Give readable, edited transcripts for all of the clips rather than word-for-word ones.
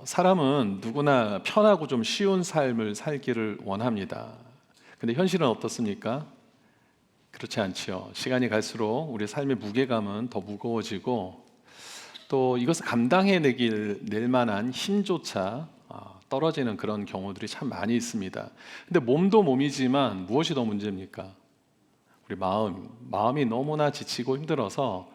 사람은 누구나 편하고 좀 쉬운 삶을 살기를 원합니다. 근데 현실은 어떻습니까? 그렇지 않지요. 시간이 갈수록 우리 삶의 무게감은 더 무거워지고 또 이것을 낼 만한 힘조차 떨어지는 그런 경우들이 참 많이 있습니다. 근데 몸도 몸이지만 무엇이 더 문제입니까? 우리 마음이 너무나 지치고 힘들어서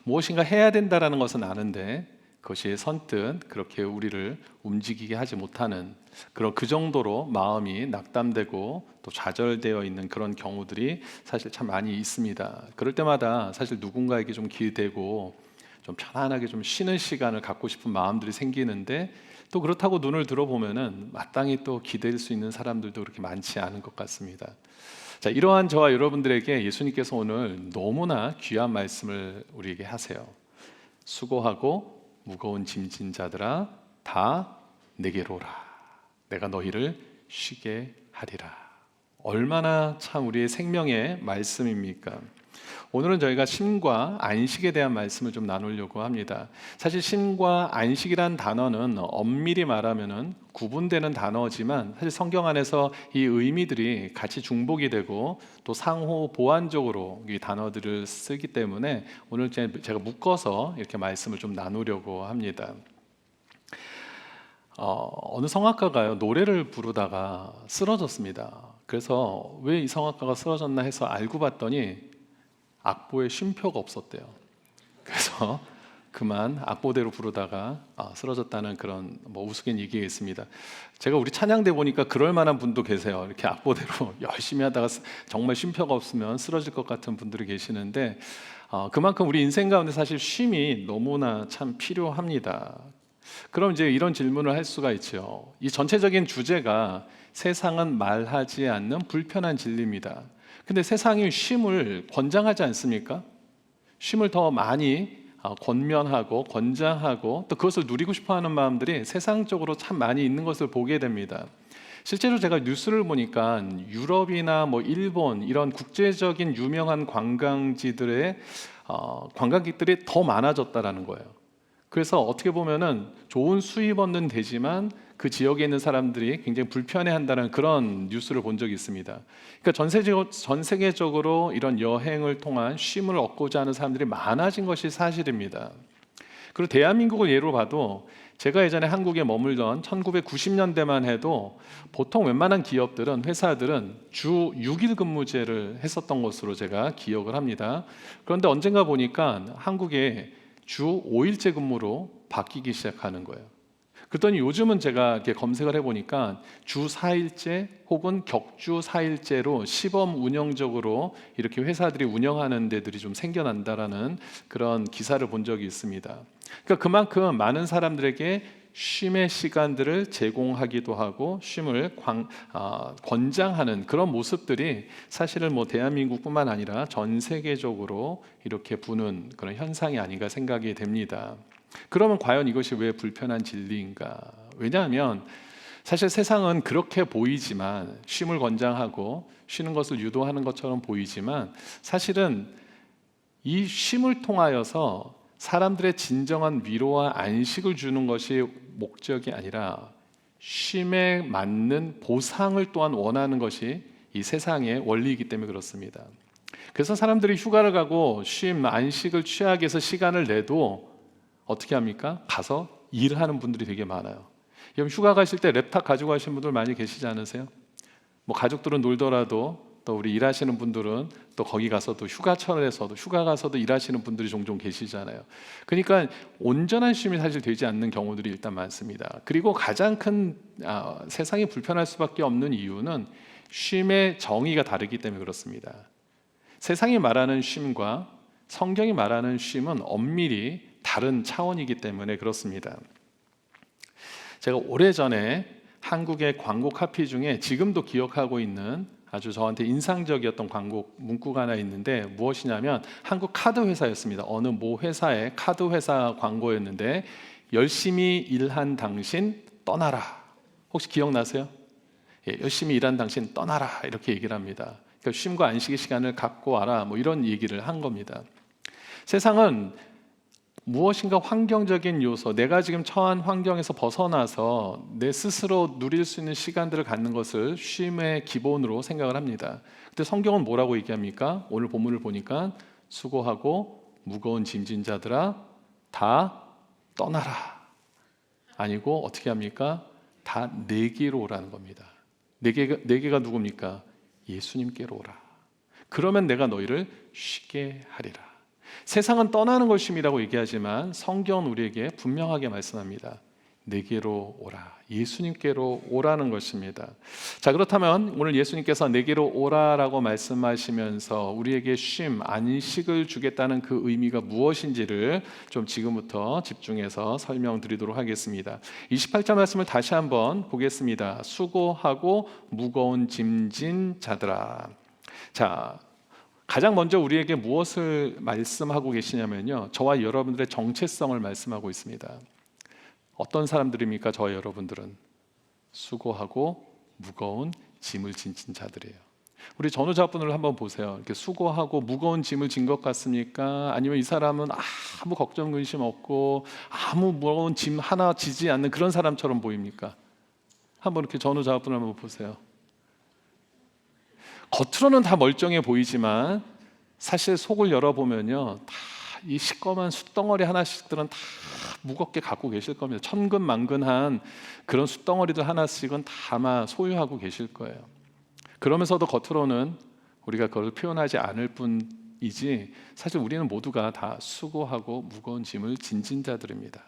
무엇인가 해야 된다라는 것은 아는데 그것이 선뜻 그렇게 우리를 움직이게 하지 못하는 그 정도로 마음이 낙담되고 또 좌절되어 있는 그런 경우들이 사실 참 많이 있습니다. 그럴 때마다 사실 누군가에게 좀 기대고 좀 편안하게 좀 쉬는 시간을 갖고 싶은 마음들이 생기는데 또 그렇다고 눈을 들어보면은 마땅히 또 기댈 수 있는 사람들도 그렇게 많지 않은 것 같습니다. 자, 이러한 저와 여러분들에게 예수님께서 오늘 너무나 귀한 말씀을 우리에게 하세요. 수고하고 무거운 짐진 자들아 다 내게로 오라. 내가 너희를 쉬게 하리라. 얼마나 참 우리의 생명의 말씀입니까? 오늘은 저희가 쉼과 안식에 대한 말씀을 좀 나누려고 합니다. 사실 쉼과 안식이란 단어는 엄밀히 말하면은 구분되는 단어지만 사실 성경 안에서 이 의미들이 같이 중복이 되고 또 상호 보완적으로 이 단어들을 쓰기 때문에 오늘 제가 묶어서 이렇게 말씀을 좀 나누려고 합니다. 어느 성악가가요 노래를 부르다가 쓰러졌습니다. 그래서 왜 이 성악가가 쓰러졌나 해서 알고 봤더니 악보에 쉼표가 없었대요. 그래서 그만 악보대로 부르다가 쓰러졌다는 그런 우스갯얘기가 있습니다. 제가 우리 찬양대 보니까 그럴 만한 분도 계세요. 이렇게 악보대로 열심히 하다가 정말 쉼표가 없으면 쓰러질 것 같은 분들이 계시는데 그만큼 우리 인생 가운데 사실 쉼이 너무나 참 필요합니다. 그럼 이제 이런 질문을 할 수가 있죠. 이 전체적인 주제가 세상은 말하지 않는 불편한 진리입니다. 근데 세상이 쉼을 권장하지 않습니까? 쉼을 더 많이 권면하고 권장하고 또 그것을 누리고 싶어하는 마음들이 세상적으로 참 많이 있는 것을 보게 됩니다. 실제로 제가 뉴스를 보니까 유럽이나 일본 이런 국제적인 유명한 관광지들의 관광객들이 더 많아졌다라는 거예요. 그래서 어떻게 보면은 좋은 수입 얻는 데지만 그 지역에 있는 사람들이 굉장히 불편해한다는 그런 뉴스를 본 적이 있습니다. 그러니까 전 세계적으로 이런 여행을 통한 쉼을 얻고자 하는 사람들이 많아진 것이 사실입니다. 그리고 대한민국을 예로 봐도 제가 예전에 한국에 머물던 1990년대만 해도 보통 웬만한 기업들은 회사들은 주 6일 근무제를 했었던 것으로 제가 기억을 합니다. 그런데 언젠가 보니까 한국에 주 5일제 근무로 바뀌기 시작하는 거예요. 그랬더니 요즘은 제가 이렇게 검색을 해보니까 주 4일제 혹은 격주 4일제로 시범 운영적으로 이렇게 회사들이 운영하는 데들이 좀 생겨난다라는 그런 기사를 본 적이 있습니다. 그러니까 그만큼 많은 사람들에게 쉼의 시간들을 제공하기도 하고 쉼을 권장하는 그런 모습들이 사실은 대한민국뿐만 아니라 전 세계적으로 이렇게 부는 그런 현상이 아닌가 생각이 됩니다. 그러면 과연 이것이 왜 불편한 진리인가? 왜냐하면 사실 세상은 그렇게 보이지만 쉼을 권장하고 쉬는 것을 유도하는 것처럼 보이지만 사실은 이 쉼을 통하여서 사람들의 진정한 위로와 안식을 주는 것이 목적이 아니라 쉼에 맞는 보상을 또한 원하는 것이 이 세상의 원리이기 때문에 그렇습니다. 그래서 사람들이 휴가를 가고 쉼, 안식을 취하기 위해서 시간을 내도 어떻게 합니까? 가서 일하는 분들이 되게 많아요. 여러분 휴가 가실 때 랩탑 가지고 가신 분들 많이 계시지 않으세요? 가족들은 놀더라도 또 우리 일하시는 분들은 또 거기 가서도 휴가철에서도 휴가 가서도 일하시는 분들이 종종 계시잖아요. 그러니까 온전한 쉼이 사실 되지 않는 경우들이 일단 많습니다. 그리고 가장 큰 세상이 불편할 수밖에 없는 이유는 쉼의 정의가 다르기 때문에 그렇습니다. 세상이 말하는 쉼과 성경이 말하는 쉼은 엄밀히 다른 차원이기 때문에 그렇습니다. 제가 오래전에 한국의 광고 카피 중에 지금도 기억하고 있는 아주 저한테 인상적이었던 광고 문구가 하나 있는데 무엇이냐면 한국 카드 회사였습니다. 어느 모 회사의 카드 회사 광고였는데 열심히 일한 당신 떠나라. 혹시 기억나세요? 예, 열심히 일한 당신 떠나라 이렇게 얘기를 합니다. 그러니까 쉼과 안식의 시간을 갖고 와라 이런 얘기를 한 겁니다. 세상은 무엇인가 환경적인 요소, 내가 지금 처한 환경에서 벗어나서 내 스스로 누릴 수 있는 시간들을 갖는 것을 쉼의 기본으로 생각을 합니다. 근데 성경은 뭐라고 얘기합니까? 오늘 본문을 보니까 수고하고 무거운 짐진 자들아 다 떠나라. 아니고 어떻게 합니까? 다 내게로 오라는 겁니다. 내게가 누굽니까? 예수님께로 오라. 그러면 내가 너희를 쉬게 하리라. 세상은 떠나는 걸 쉼이라고 얘기하지만 성경은 우리에게 분명하게 말씀합니다. 내게로 오라. 예수님께로 오라는 것입니다. 자, 그렇다면 오늘 예수님께서 내게로 오라라고 말씀하시면서 우리에게 쉼, 안식을 주겠다는 그 의미가 무엇인지를 좀 지금부터 집중해서 설명드리도록 하겠습니다. 28절 말씀을 다시 한번 보겠습니다. 수고하고 무거운 짐진 자들아. 자, 가장 먼저 우리에게 무엇을 말씀하고 계시냐면요, 저와 여러분들의 정체성을 말씀하고 있습니다. 어떤 사람들입니까? 저와 여러분들은 수고하고 무거운 짐을 지닌 자들이에요. 우리 전후자분을 한번 보세요. 이렇게 수고하고 무거운 짐을 진 것 같습니까? 아니면 이 사람은 아무 걱정 근심 없고 아무 무거운 짐 하나 지지 않는 그런 사람처럼 보입니까? 한번 이렇게 전후자분을 한번 보세요. 겉으로는 다 멀쩡해 보이지만 사실 속을 열어보면요, 다 이 시꺼먼 숫덩어리 하나씩들은 다 무겁게 갖고 계실 겁니다. 천근만근한 그런 숫덩어리들 하나씩은 다 아마 소유하고 계실 거예요. 그러면서도 겉으로는 우리가 그걸 표현하지 않을 뿐이지 사실 우리는 모두가 다 수고하고 무거운 짐을 진진 자들입니다.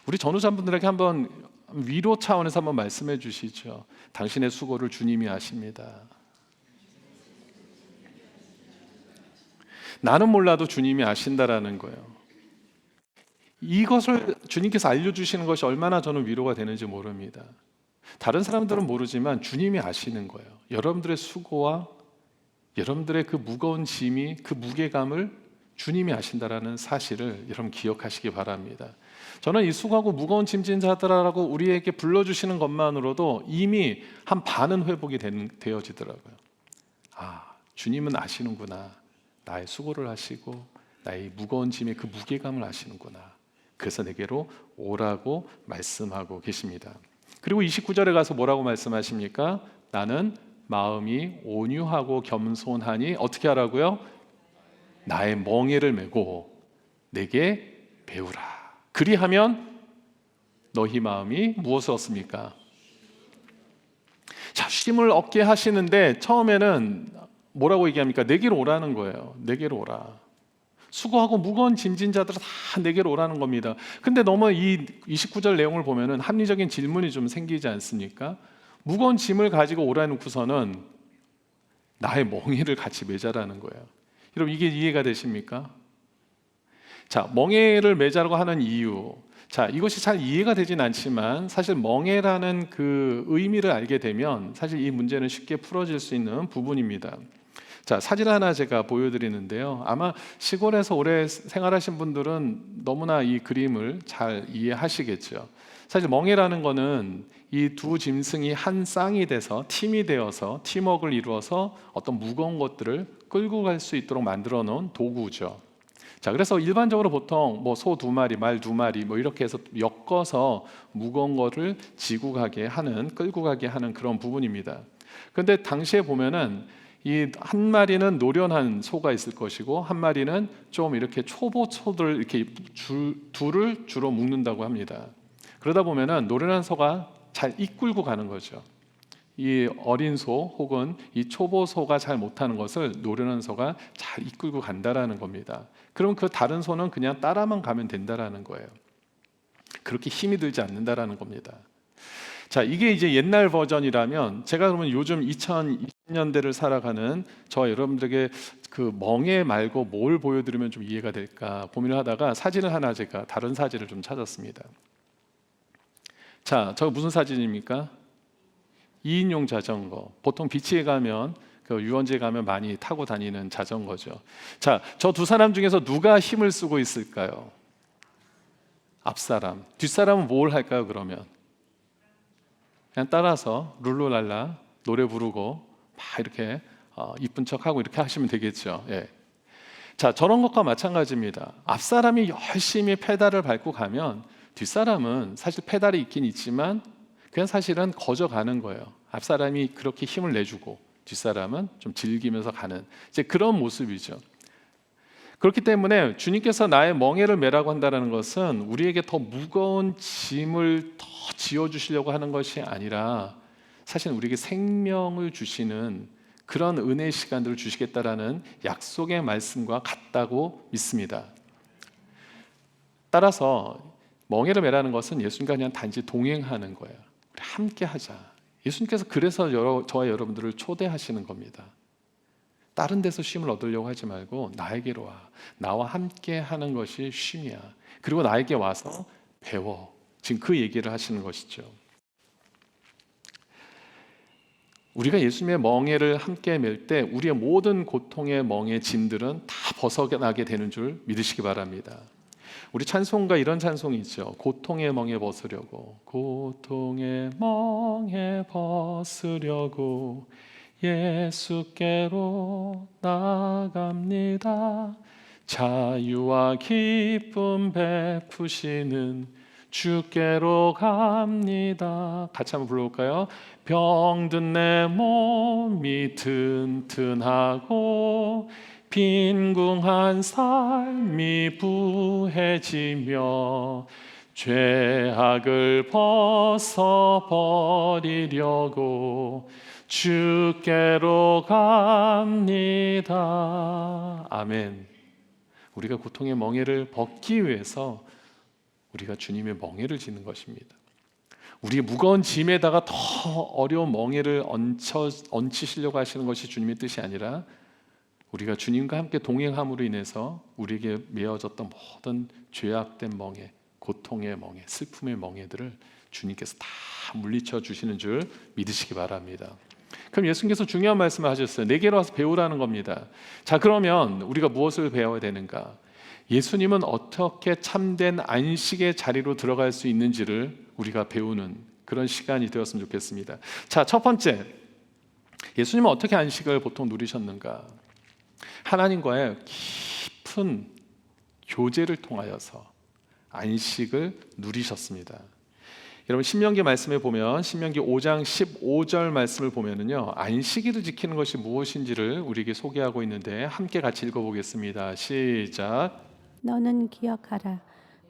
우리 전후자분들에게 한번 위로 차원에서 한번 말씀해 주시죠. 당신의 수고를 주님이 아십니다. 나는 몰라도 주님이 아신다라는 거예요. 이것을 주님께서 알려주시는 것이 얼마나 저는 위로가 되는지 모릅니다. 다른 사람들은 모르지만 주님이 아시는 거예요. 여러분들의 수고와 여러분들의 그 무거운 짐이, 그 무게감을 주님이 아신다라는 사실을 여러분 기억하시기 바랍니다. 저는 이 수고하고 무거운 짐진 자들아라고 우리에게 불러주시는 것만으로도 이미 한 반은 회복이 되어지더라고요. 아, 주님은 아시는구나. 나의 수고를 아시고 나의 무거운 짐의 그 무게감을 아시는구나. 그래서 내게로 오라고 말씀하고 계십니다. 그리고 29절에 가서 뭐라고 말씀하십니까? 나는 마음이 온유하고 겸손하니 어떻게 하라고요? 나의 멍에를 메고 내게 배우라. 그리하면 너희 마음이 무엇을 얻습니까? 자, 쉼을 얻게 하시는데 처음에는 뭐라고 얘기합니까? 내게로 오라는 거예요. 내게로 오라. 수고하고 무거운 짐진 자들은 다 내게로 오라는 겁니다. 근데 너무 이 29절 내용을 보면은 합리적인 질문이 좀 생기지 않습니까? 무거운 짐을 가지고 오라놓고서는 나의 멍에를 같이 매자라는 거예요. 여러분, 이게 이해가 되십니까? 자, 멍에를 매자라고 하는 이유, 자, 이것이 잘 이해가 되진 않지만 사실 멍에라는 그 의미를 알게 되면 사실 이 문제는 쉽게 풀어질 수 있는 부분입니다. 자, 사진 하나 제가 보여드리는데요. 아마 시골에서 오래 생활하신 분들은 너무나 이 그림을 잘 이해하시겠죠. 사실 멍에라는 거는 이 두 짐승이 한 쌍이 돼서 팀이 되어서 팀워크를 이루어서 어떤 무거운 것들을 끌고 갈 수 있도록 만들어 놓은 도구죠. 자, 그래서 일반적으로 보통 뭐 소 2마리, 말 2마리 뭐 이렇게 해서 엮어서 무거운 거를 지고 가게 하는, 끌고 가게 하는 그런 부분입니다. 그런데 당시에 보면은 이 한 마리는 노련한 소가 있을 것이고 한 마리는 좀 이렇게 초보 소들 이렇게 둘을 주로 묶는다고 합니다. 그러다 보면은 노련한 소가 잘 이끌고 가는 거죠. 이 어린 소 혹은 이 초보 소가 잘 못하는 것을 노련한 소가 잘 이끌고 간다라는 겁니다. 그럼 그 다른 소는 그냥 따라만 가면 된다라는 거예요. 그렇게 힘이 들지 않는다라는 겁니다. 자, 이게 이제 옛날 버전이라면 제가 그러면 요즘 2020년대를 살아가는 저와 여러분들에게 그 멍에 말고 뭘 보여드리면 좀 이해가 될까 고민을 하다가 사진을 하나 제가 다른 사진을 좀 찾았습니다. 자, 저거 무슨 사진입니까? 2인용 자전거. 보통 비치에 가면 그 유원지에 가면 많이 타고 다니는 자전거죠. 자, 저 두 사람 중에서 누가 힘을 쓰고 있을까요? 앞사람. 뒷사람은 뭘 할까요, 그러면? 그냥 따라서 룰루랄라 노래 부르고 막 이렇게 이쁜 척하고 이렇게 하시면 되겠죠. 예. 자, 저런 것과 마찬가지입니다. 앞사람이 열심히 페달을 밟고 가면 뒷사람은 사실 페달이 있긴 있지만 그냥 사실은 거저가는 거예요. 앞사람이 그렇게 힘을 내주고 뒷사람은 좀 즐기면서 가는 이제 그런 모습이죠. 그렇기 때문에 주님께서 나의 멍에를 메라고 한다는 것은 우리에게 더 무거운 짐을 더 지어주시려고 하는 것이 아니라 사실 우리에게 생명을 주시는 그런 은혜의 시간들을 주시겠다라는 약속의 말씀과 같다고 믿습니다. 따라서 멍에를 메라는 것은 예수님과 그냥 단지 동행하는 거예요. 우리 함께 하자. 예수님께서 그래서 저와 여러분들을 초대하시는 겁니다. 다른 데서 쉼을 얻으려고 하지 말고 나에게로 와. 나와 함께 하는 것이 쉼이야. 그리고 나에게 와서 배워. 지금 그 얘기를 하시는 것이죠. 우리가 예수님의 멍에를 함께 맬 때 우리의 모든 고통의 멍에 짐들은 다 벗어나게 되는 줄 믿으시기 바랍니다. 우리 찬송가 이런 찬송이 있죠. 고통의 멍에 벗으려고, 고통의 멍에 벗으려고 예수께로 나갑니다. 자유와 기쁨 베푸시는 주께로 갑니다. 같이 한번 불러볼까요? 병든 내 몸이 튼튼하고 빈궁한 삶이 부해지며 죄악을 벗어버리려고 주께로 갑니다. 아멘. 우리가 고통의 멍에를 벗기 위해서 우리가 주님의 멍에를 짓는 것입니다. 우리의 무거운 짐에다가 더 어려운 멍에를 얹히시려고 하시는 것이 주님의 뜻이 아니라 우리가 주님과 함께 동행함으로 인해서 우리에게 메어졌던 모든 죄악된 멍에, 고통의 멍에, 슬픔의 멍에들을 주님께서 다 물리쳐 주시는 줄 믿으시기 바랍니다. 그럼 예수님께서 중요한 말씀을 하셨어요. 내게로 와서 배우라는 겁니다. 자, 그러면 우리가 무엇을 배워야 되는가? 예수님은 어떻게 참된 안식의 자리로 들어갈 수 있는지를 우리가 배우는 그런 시간이 되었으면 좋겠습니다. 자, 첫 번째, 예수님은 어떻게 안식을 보통 누리셨는가? 하나님과의 깊은 교제를 통하여서 안식을 누리셨습니다. 여러분 신명기 말씀에 보면 신명기 5장 15절 말씀을 보면은요, 안식일을 지키는 것이 무엇인지를 우리에게 소개하고 있는데 함께 같이 읽어보겠습니다. 시작. 너는 기억하라.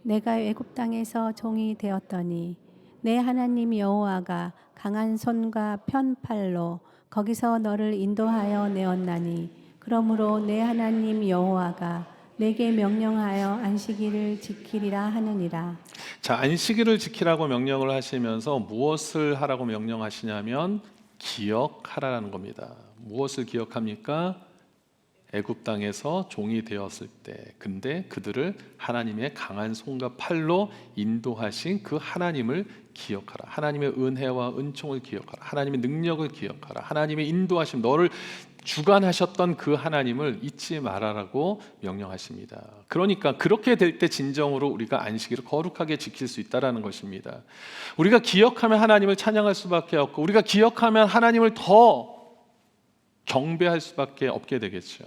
내가 애굽 땅에서 종이 되었더니 내 하나님 여호와가 강한 손과 편팔로 거기서 너를 인도하여 내었나니 그러므로 내 하나님 여호와가 내게 명령하여 안식일을 지키리라 하느니라. 자, 안식일을 지키라고 명령을 하시면서 무엇을 하라고 명령하시냐면 기억하라는 겁니다. 무엇을 기억합니까? 애굽 땅에서 종이 되었을 때, 근데 그들을 하나님의 강한 손과 팔로 인도하신 그 하나님을 기억하라. 하나님의 은혜와 은총을 기억하라. 하나님의 능력을 기억하라. 하나님의 인도하심, 너를 주관하셨던 그 하나님을 잊지 말아라고 명령하십니다. 그러니까 그렇게 될 때 진정으로 우리가 안식일을 거룩하게 지킬 수 있다라는 것입니다. 우리가 기억하면 하나님을 찬양할 수밖에 없고, 우리가 기억하면 하나님을 더 경배할 수밖에 없게 되겠죠.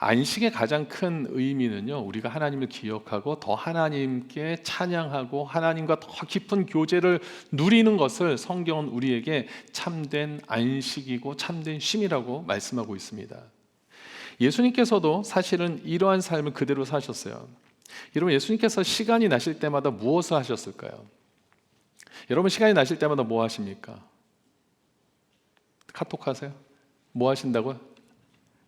안식의 가장 큰 의미는요, 우리가 하나님을 기억하고 더 하나님께 찬양하고 하나님과 더 깊은 교제를 누리는 것을 성경은 우리에게 참된 안식이고 참된 쉼이라고 말씀하고 있습니다. 예수님께서도 사실은 이러한 삶을 그대로 사셨어요. 여러분, 예수님께서 시간이 나실 때마다 무엇을 하셨을까요? 여러분, 시간이 나실 때마다 뭐 하십니까? 카톡 하세요? 뭐 하신다고요?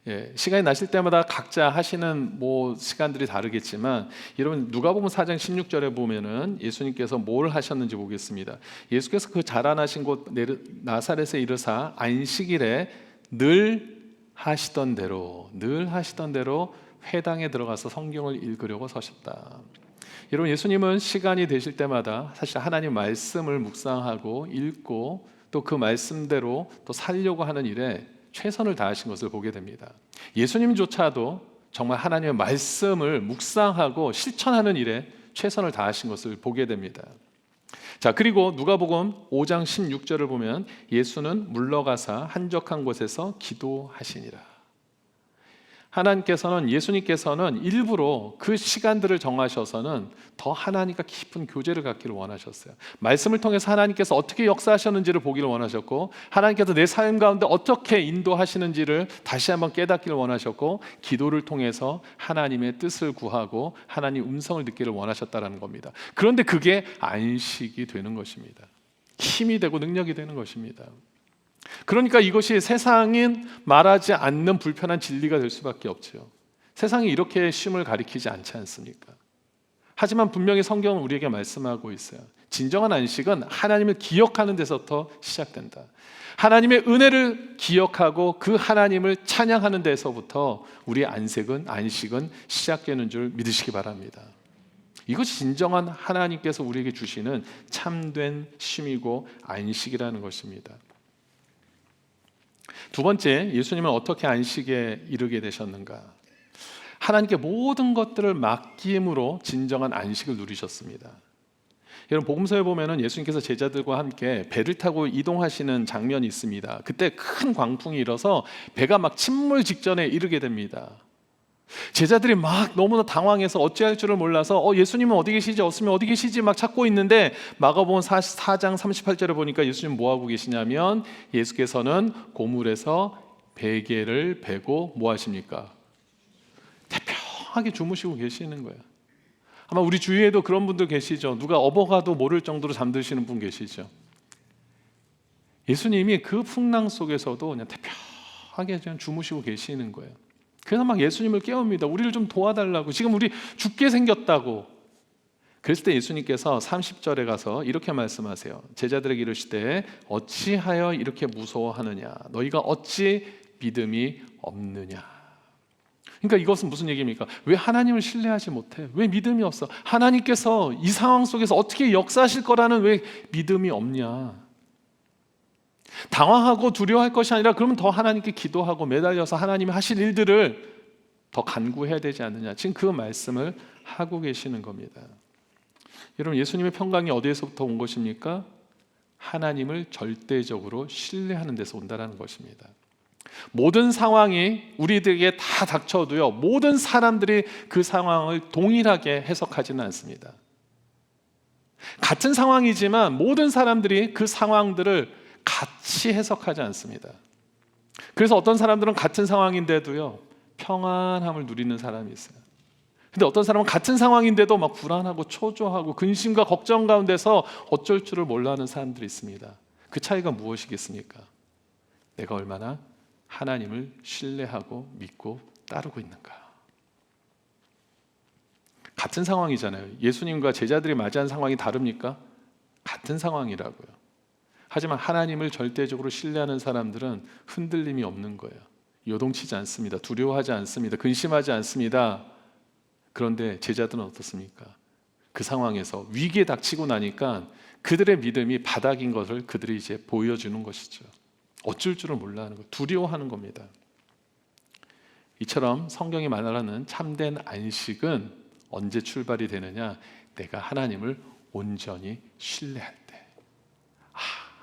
예, 시간이 나실 때마다 각자 하시는 시간들이 다르겠지만, 여러분 누가복음 4장 16절에 보면은 예수님께서 뭘 하셨는지 보겠습니다. 예수께서 그 자라나신 곳 나사렛에 이르사 안식일에 늘 하시던 대로 회당에 들어가서 성경을 읽으려고 서셨다. 여러분, 예수님은 시간이 되실 때마다 사실 하나님 말씀을 묵상하고 읽고 또 그 말씀대로 또 살려고 하는 일에 최선을 다하신 것을 보게 됩니다. 예수님조차도 정말 하나님의 말씀을 묵상하고 실천하는 일에 최선을 다하신 것을 보게 됩니다. 자, 그리고 누가복음 5장 16절을 보면 예수는 물러가사 한적한 곳에서 기도하시니라. 하나님께서는, 예수님께서는 일부러 그 시간들을 정하셔서는 더 하나님과 깊은 교제를 갖기를 원하셨어요. 말씀을 통해서 하나님께서 어떻게 역사하셨는지를 보기를 원하셨고, 하나님께서 내 삶 가운데 어떻게 인도하시는지를 다시 한번 깨닫기를 원하셨고, 기도를 통해서 하나님의 뜻을 구하고 하나님 음성을 듣기를 원하셨다는 겁니다. 그런데 그게 안식이 되는 것입니다. 힘이 되고 능력이 되는 것입니다. 그러니까 이것이 세상인 말하지 않는 불편한 진리가 될 수밖에 없죠. 세상이 이렇게 쉼을 가리키지 않지 않습니까? 하지만 분명히 성경은 우리에게 말씀하고 있어요. 진정한 안식은 하나님을 기억하는 데서부터 시작된다. 하나님의 은혜를 기억하고 그 하나님을 찬양하는 데서부터 우리의 안식은 시작되는 줄 믿으시기 바랍니다. 이것이 진정한 하나님께서 우리에게 주시는 참된 쉼이고 안식이라는 것입니다. 두 번째, 예수님은 어떻게 안식에 이르게 되셨는가? 하나님께 모든 것들을 맡김으로 진정한 안식을 누리셨습니다. 여러분, 복음서에 보면은 예수님께서 제자들과 함께 배를 타고 이동하시는 장면이 있습니다. 그때 큰 광풍이 일어서 배가 막 침몰 직전에 이르게 됩니다. 제자들이 막 너무나 당황해서 어찌할 줄을 몰라서 예수님은 어디 계시지? 없으면 어디 계시지? 막 찾고 있는데, 마가복음 4장 38절에 보니까 예수님 뭐 하고 계시냐면, 예수께서는 고물에서 베개를 베고 뭐 하십니까? 태평하게 주무시고 계시는 거예요. 아마 우리 주위에도 그런 분들 계시죠. 누가 업어가도 모를 정도로 잠드시는 분 계시죠. 예수님이 그 풍랑 속에서도 그냥 태평하게 그냥 주무시고 계시는 거예요. 그래서 막 예수님을 깨웁니다. 우리를 좀 도와달라고. 지금 우리 죽게 생겼다고. 그랬을 때 예수님께서 30절에 가서 이렇게 말씀하세요. 제자들에게 이르시되 어찌하여 이렇게 무서워하느냐? 너희가 어찌 믿음이 없느냐? 그러니까 이것은 무슨 얘기입니까? 왜 하나님을 신뢰하지 못해? 왜 믿음이 없어? 하나님께서 이 상황 속에서 어떻게 역사하실 거라는 왜 믿음이 없냐? 당황하고 두려워할 것이 아니라 그러면 더 하나님께 기도하고 매달려서 하나님이 하실 일들을 더 간구해야 되지 않느냐. 지금 그 말씀을 하고 계시는 겁니다. 여러분, 예수님의 평강이 어디에서부터 온 것입니까? 하나님을 절대적으로 신뢰하는 데서 온다는 것입니다. 모든 상황이 우리들에게 다 닥쳐도요, 모든 사람들이 그 상황을 동일하게 해석하지는 않습니다. 같은 상황이지만 모든 사람들이 그 상황들을 같이 해석하지 않습니다. 그래서 어떤 사람들은 같은 상황인데도요, 평안함을 누리는 사람이 있어요. 근데 어떤 사람은 같은 상황인데도 막 불안하고 초조하고 근심과 걱정 가운데서 어쩔 줄을 몰라 하는 사람들이 있습니다. 그 차이가 무엇이겠습니까? 내가 얼마나 하나님을 신뢰하고 믿고 따르고 있는가. 같은 상황이잖아요. 예수님과 제자들이 맞이한 상황이 다릅니까? 같은 상황이라고요. 하지만 하나님을 절대적으로 신뢰하는 사람들은 흔들림이 없는 거예요. 요동치지 않습니다. 두려워하지 않습니다. 근심하지 않습니다. 그런데 제자들은 어떻습니까? 그 상황에서 위기에 닥치고 나니까 그들의 믿음이 바닥인 것을 그들이 이제 보여주는 것이죠. 어쩔 줄을 몰라 하는 거, 두려워하는 겁니다. 이처럼 성경이 말하는 참된 안식은 언제 출발이 되느냐? 내가 하나님을 온전히 신뢰할 때.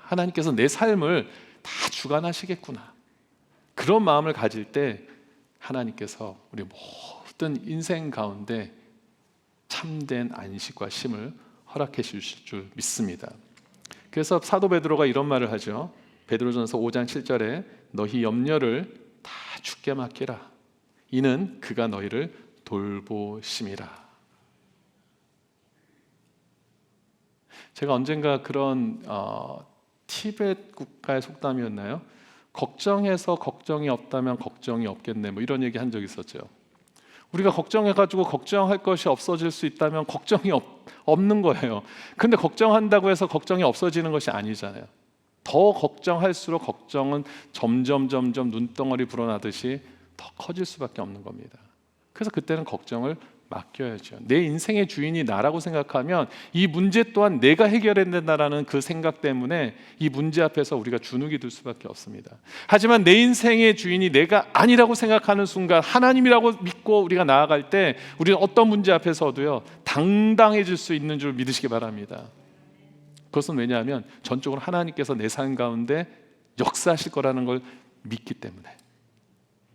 하나님께서 내 삶을 다 주관하시겠구나. 그런 마음을 가질 때 하나님께서 우리 모든 인생 가운데 참된 안식과 쉼을 허락해 주실 줄 믿습니다. 그래서 사도 베드로가 이런 말을 하죠. 베드로전서 5장 7절에 너희 염려를 다 주께 맡기라. 이는 그가 너희를 돌보심이라. 제가 언젠가 그런 티벳 국가의 속담이었나요? 걱정해서 걱정이 없다면 걱정이 없겠네, 뭐 이런 얘기 한 적 있었죠. 우리가 걱정해가지고 걱정할 것이 없어질 수 있다면 걱정이 없는 거예요. 근데 걱정한다고 해서 걱정이 없어지는 것이 아니잖아요. 더 걱정할수록 걱정은 점점 눈덩어리 불어나듯이 더 커질 수밖에 없는 겁니다. 그래서 그때는 걱정을 맡겨야죠. 내 인생의 주인이 나라고 생각하면 이 문제 또한 내가 해결해야 된다라는 그 생각 때문에 이 문제 앞에서 우리가 주눅이 들 수밖에 없습니다. 하지만 내 인생의 주인이 내가 아니라고 생각하는 순간 하나님이라고 믿고 우리가 나아갈 때 우리는 어떤 문제 앞에서도요 당당해질 수 있는 줄 믿으시기 바랍니다. 그것은 왜냐하면 전적으로 하나님께서 내 삶 가운데 역사하실 거라는 걸 믿기 때문에.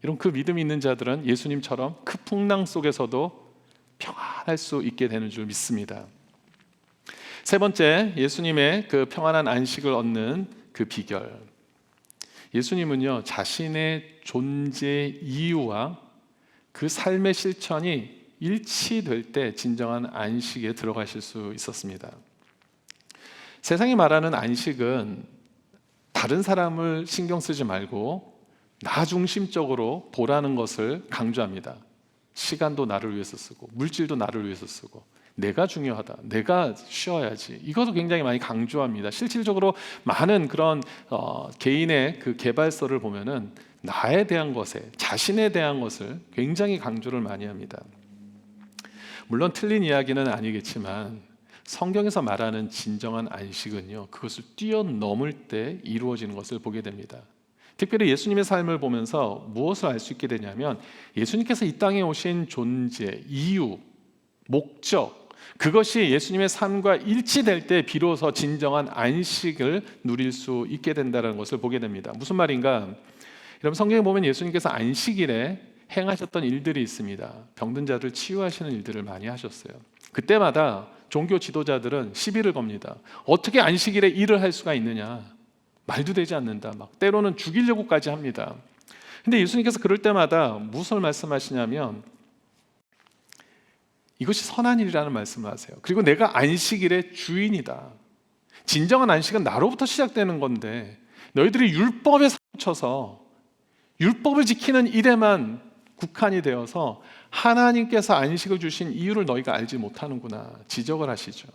이런 그 믿음이 있는 자들은 예수님처럼 그 풍랑 속에서도 평안할 수 있게 되는 줄 믿습니다. 세 번째, 예수님의 그 평안한 안식을 얻는 그 비결. 예수님은요, 자신의 존재 이유와 그 삶의 실천이 일치될 때 진정한 안식에 들어가실 수 있었습니다. 세상이 말하는 안식은 다른 사람을 신경 쓰지 말고 나 중심적으로 보라는 것을 강조합니다. 시간도 나를 위해서 쓰고 물질도 나를 위해서 쓰고 내가 중요하다, 내가 쉬어야지, 이것도 굉장히 많이 강조합니다. 실질적으로 많은 그런 개인의 그 개발서를 보면은 나에 대한 것에, 자신에 대한 것을 굉장히 강조를 많이 합니다. 물론 틀린 이야기는 아니겠지만 성경에서 말하는 진정한 안식은요, 그것을 뛰어넘을 때 이루어지는 것을 보게 됩니다. 특별히 예수님의 삶을 보면서 무엇을 알 수 있게 되냐면, 예수님께서 이 땅에 오신 존재, 이유, 목적, 그것이 예수님의 삶과 일치될 때 비로소 진정한 안식을 누릴 수 있게 된다는 것을 보게 됩니다. 무슨 말인가? 여러분, 성경에 보면 예수님께서 안식일에 행하셨던 일들이 있습니다. 병든 자들 치유하시는 일들을 많이 하셨어요. 그때마다 종교 지도자들은 시비를 겁니다. 어떻게 안식일에 일을 할 수가 있느냐? 말도 되지 않는다. 막 때로는 죽이려고까지 합니다. 근데 예수님께서 그럴 때마다 무엇을 말씀하시냐면, 이것이 선한 일이라는 말씀을 하세요. 그리고 내가 안식일의 주인이다. 진정한 안식은 나로부터 시작되는 건데, 너희들이 율법에 사무쳐서 율법을 지키는 일에만 국한이 되어서 하나님께서 안식을 주신 이유를 너희가 알지 못하는구나 지적을 하시죠.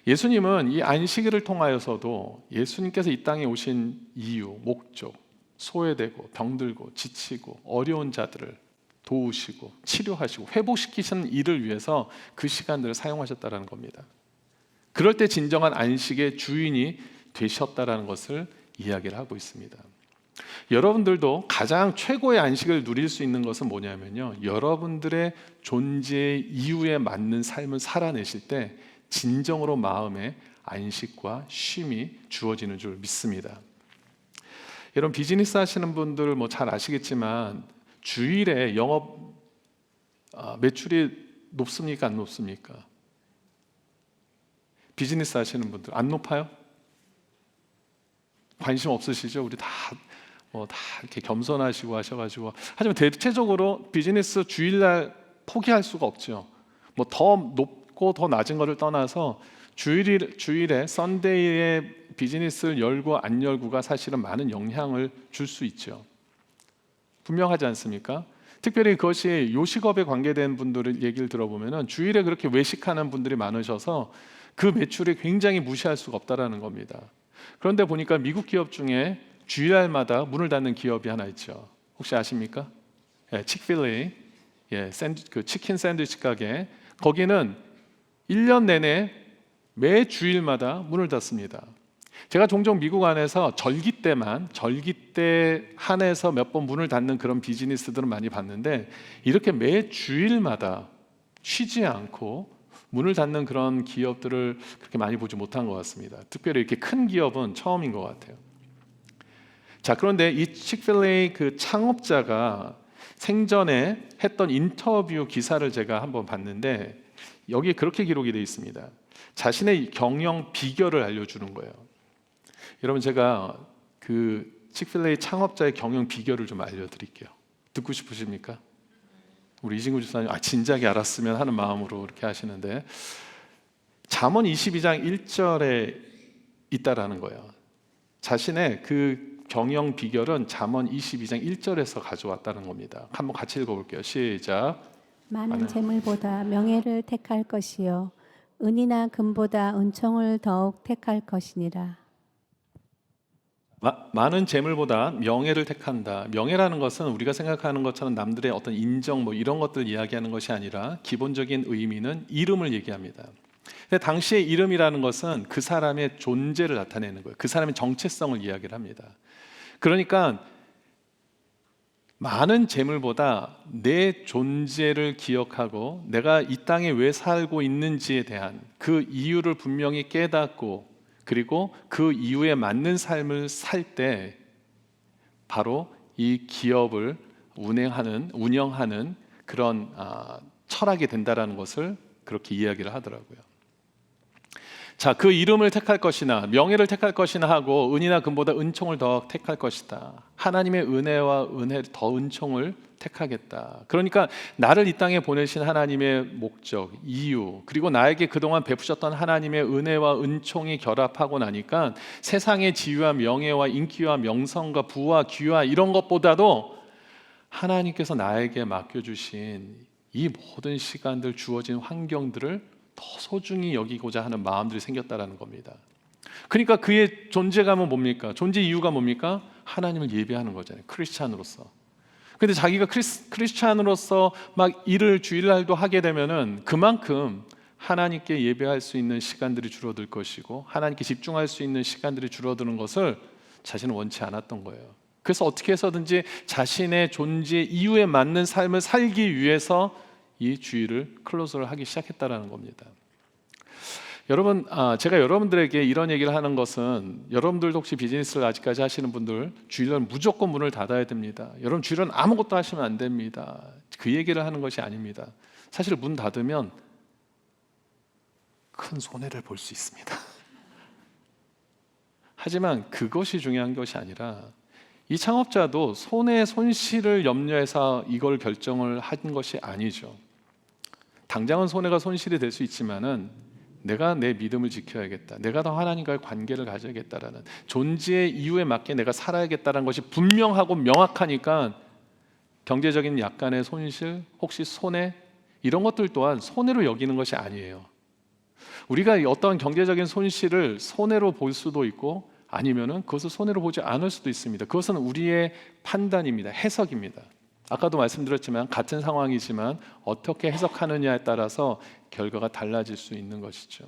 예수님은 이 안식일을 통하여서도 예수님께서 이 땅에 오신 이유, 목적, 소외되고 병들고 지치고 어려운 자들을 도우시고 치료하시고 회복시키시는 일을 위해서 그 시간들을 사용하셨다는 겁니다. 그럴 때 진정한 안식의 주인이 되셨다는 것을 이야기를 하고 있습니다. 여러분들도 가장 최고의 안식을 누릴 수 있는 것은 뭐냐면요, 여러분들의 존재의 이유에 맞는 삶을 살아내실 때 진정으로 마음에 안식과 쉼이 주어지는 줄 믿습니다. 여러분, 비즈니스 하시는 분들 뭐 잘 아시겠지만 주일에 영업 매출이 높습니까, 안 높습니까? 비즈니스 하시는 분들 안 높아요? 관심 없으시죠? 우리 다 이렇게 겸손하시고 하셔가지고. 하지만 대체적으로 비즈니스 주일날 포기할 수가 없죠. 뭐 더 높고 더 낮은 것을 떠나서 주일에 썬데이에 비즈니스를 열고 안 열고가 사실은 많은 영향을 줄 수 있죠. 분명하지 않습니까? 특별히 그것이 요식업에 관계된 분들의 얘기를 들어보면은 주일에 그렇게 외식하는 분들이 많으셔서 그 매출이 굉장히 무시할 수가 없다라는 겁니다. 그런데 보니까 미국 기업 중에 주일날마다 문을 닫는 기업이 하나 있죠. 혹시 아십니까? 예, 칙필레이, 그 치킨 샌드위치 가게. 거기는 1년 내내 매 주일마다 문을 닫습니다. 제가 종종 미국 안에서 절기 때 한해서 몇 번 문을 닫는 그런 비즈니스들은 많이 봤는데, 이렇게 매 주일마다 쉬지 않고 문을 닫는 그런 기업들을 그렇게 많이 보지 못한 것 같습니다. 특별히 이렇게 큰 기업은 처음인 것 같아요. 자, 그런데 이 칙필레이 그 창업자가 생전에 했던 인터뷰 기사를 제가 한번 봤는데, 여기에 그렇게 기록이 되어 있습니다. 자신의 경영 비결을 알려주는 거예요. 여러분, 제가 그 칙필레이 창업자의 경영 비결을 좀 알려드릴게요. 듣고 싶으십니까? 우리 이진구 집사님, 진작에 알았으면 하는 마음으로 이렇게 하시는데, 잠언 22장 1절에 있다라는 거예요. 자신의 그 경영 비결은 잠언 22장 1절에서 가져왔다는 겁니다. 한번 같이 읽어볼게요. 시작. 많은 재물보다 명예를 택할 것이요 은이나 금보다 은총을 더욱 택할 것이니라. 많은 재물보다 명예를 택한다. 명예라는 것은 우리가 생각하는 것처럼 남들의 어떤 인정 뭐 이런 것들 이야기하는 것이 아니라 기본적인 의미는 이름을 얘기합니다. 근데 당시의 이름이라는 것은 그 사람의 존재를 나타내는 거예요. 그 사람의 정체성을 이야기를 합니다. 그러니까 많은 재물보다 내 존재를 기억하고 내가 이 땅에 왜 살고 있는지에 대한 그 이유를 분명히 깨닫고, 그리고 그 이유에 맞는 삶을 살 때 바로 이 기업을 운영하는 그런 철학이 된다라는 것을 그렇게 이야기를 하더라고요. 자, 그 이름을 택할 것이나 명예를 택할 것이나 하고 은이나 금보다 은총을 더 택할 것이다. 하나님의 은혜와 더 은총을 택하겠다. 그러니까 나를 이 땅에 보내신 하나님의 목적, 이유, 그리고 나에게 그동안 베푸셨던 하나님의 은혜와 은총이 결합하고 나니까 세상의 지위와 명예와 인기와 명성과 부와 귀와 이런 것보다도 하나님께서 나에게 맡겨주신 이 모든 시간들, 주어진 환경들을 더 소중히 여기고자 하는 마음들이 생겼다라는 겁니다. 그러니까 그의 존재감은 뭡니까? 존재 이유가 뭡니까? 하나님을 예배하는 거잖아요. 크리스찬으로서. 근데 자기가 크리스찬으로서 막 일을 주일날도 하게 되면은 그만큼 하나님께 예배할 수 있는 시간들이 줄어들 것이고 하나님께 집중할 수 있는 시간들이 줄어드는 것을 자신은 원치 않았던 거예요. 그래서 어떻게 해서든지 자신의 존재 이유에 맞는 삶을 살기 위해서 이 주일을 클로즈를 하기 시작했다라는 겁니다. 여러분, 제가 여러분들에게 이런 얘기를 하는 것은 여러분들도 혹시 비즈니스를 아직까지 하시는 분들 주일은 무조건 문을 닫아야 됩니다. 여러분 주일은 아무것도 하시면 안 됩니다. 그 얘기를 하는 것이 아닙니다. 사실 문 닫으면 큰 손해를 볼 수 있습니다. 하지만 그것이 중요한 것이 아니라 이 창업자도 손실을 염려해서 이걸 결정을 한 것이 아니죠. 당장은 손해가 손실이 될 수 있지만은 내가 내 믿음을 지켜야겠다. 내가 더 하나님과의 관계를 가져야겠다라는 존재의 이유에 맞게 내가 살아야겠다는 것이 분명하고 명확하니까 경제적인 약간의 손실, 혹시 손해 이런 것들 또한 손해로 여기는 것이 아니에요. 우리가 어떤 경제적인 손실을 손해로 볼 수도 있고 아니면은 그것을 손해로 보지 않을 수도 있습니다. 그것은 우리의 판단입니다. 해석입니다. 아까도 말씀드렸지만 같은 상황이지만 어떻게 해석하느냐에 따라서 결과가 달라질 수 있는 것이죠.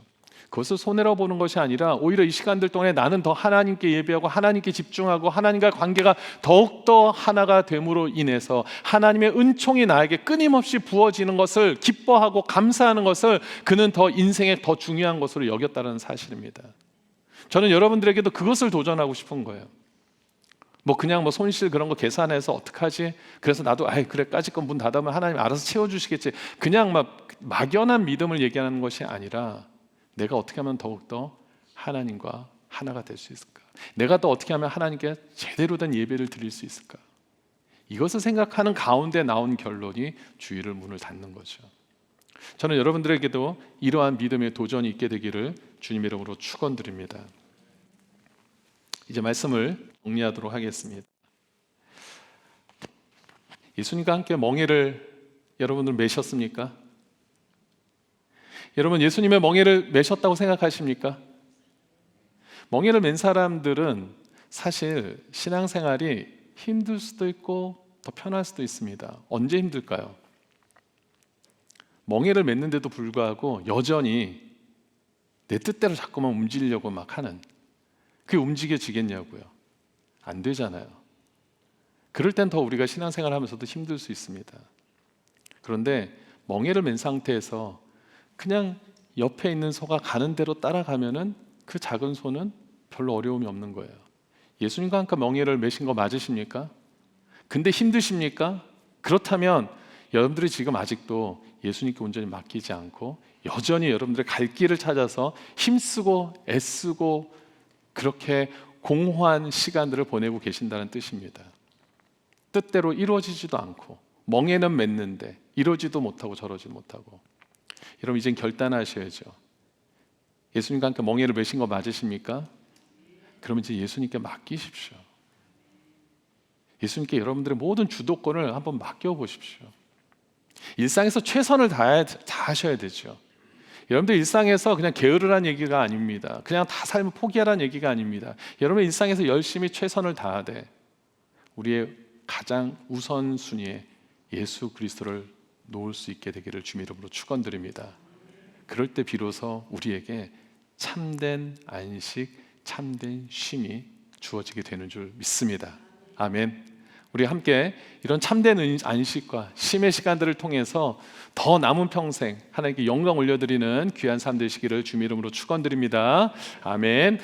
그것을 손해로 보는 것이 아니라 오히려 이 시간들 동안에 나는 더 하나님께 예배하고 하나님께 집중하고 하나님과의 관계가 더욱더 하나가 됨으로 인해서 하나님의 은총이 나에게 끊임없이 부어지는 것을 기뻐하고 감사하는 것을 그는 더 인생에 더 중요한 것으로 여겼다는 사실입니다. 저는 여러분들에게도 그것을 도전하고 싶은 거예요. 그냥 손실 그런 거 계산해서 어떡하지? 그래서 나도 그래 까짓 건 문 닫으면 하나님 알아서 채워주시겠지. 그냥 막연한 믿음을 얘기하는 것이 아니라 내가 어떻게 하면 더욱더 하나님과 하나가 될 수 있을까? 내가 또 어떻게 하면 하나님께 제대로 된 예배를 드릴 수 있을까? 이것을 생각하는 가운데 나온 결론이 주일을 문을 닫는 거죠. 저는 여러분들에게도 이러한 믿음의 도전이 있게 되기를 주님의 이름으로 축원드립니다. 이제 말씀을 정리하도록 하겠습니다. 예수님과 함께 멍에를 여러분들 매셨습니까? 여러분 예수님의 멍에를 매셨다고 생각하십니까? 멍에를 맨 사람들은 사실 신앙생활이 힘들 수도 있고 더 편할 수도 있습니다. 언제 힘들까요? 멍에를 맸는데도 불구하고 여전히 내 뜻대로 자꾸만 움직이려고 막 하는, 그게 움직여지겠냐고요? 안 되잖아요. 그럴 땐 더 우리가 신앙생활 하면서도 힘들 수 있습니다. 그런데 멍에를 맨 상태에서 그냥 옆에 있는 소가 가는 대로 따라가면은 그 작은 소는 별로 어려움이 없는 거예요. 예수님과 함께 멍에를 매신 거 맞으십니까? 근데 힘드십니까? 그렇다면 여러분들이 지금 아직도 예수님께 온전히 맡기지 않고 여전히 여러분들의 갈 길을 찾아서 힘쓰고 애쓰고 그렇게 공허한 시간들을 보내고 계신다는 뜻입니다. 뜻대로 이루어지지도 않고 멍에는 맸는데 이러지도 못하고 저러지 못하고. 여러분 이젠 결단하셔야죠. 예수님과 함께 멍에를 매신 거 맞으십니까? 그러면 이제 예수님께 맡기십시오. 예수님께 여러분들의 모든 주도권을 한번 맡겨보십시오. 일상에서 최선을 다하셔야 되죠. 여러분들 일상에서 그냥 게으르란 얘기가 아닙니다. 그냥 다 삶을 포기하라는 얘기가 아닙니다. 여러분 일상에서 열심히 최선을 다하되 우리의 가장 우선순위에 예수 그리스도를 놓을 수 있게 되기를 주님 이름으로 축원드립니다. 그럴 때 비로소 우리에게 참된 안식, 참된 쉼이 주어지게 되는 줄 믿습니다. 아멘. 우리 함께 이런 참된 안식과 쉼의 시간들을 통해서 더 남은 평생 하나님께 영광 올려드리는 귀한 삶 되시기를 주님 이름으로 축원드립니다. 아멘.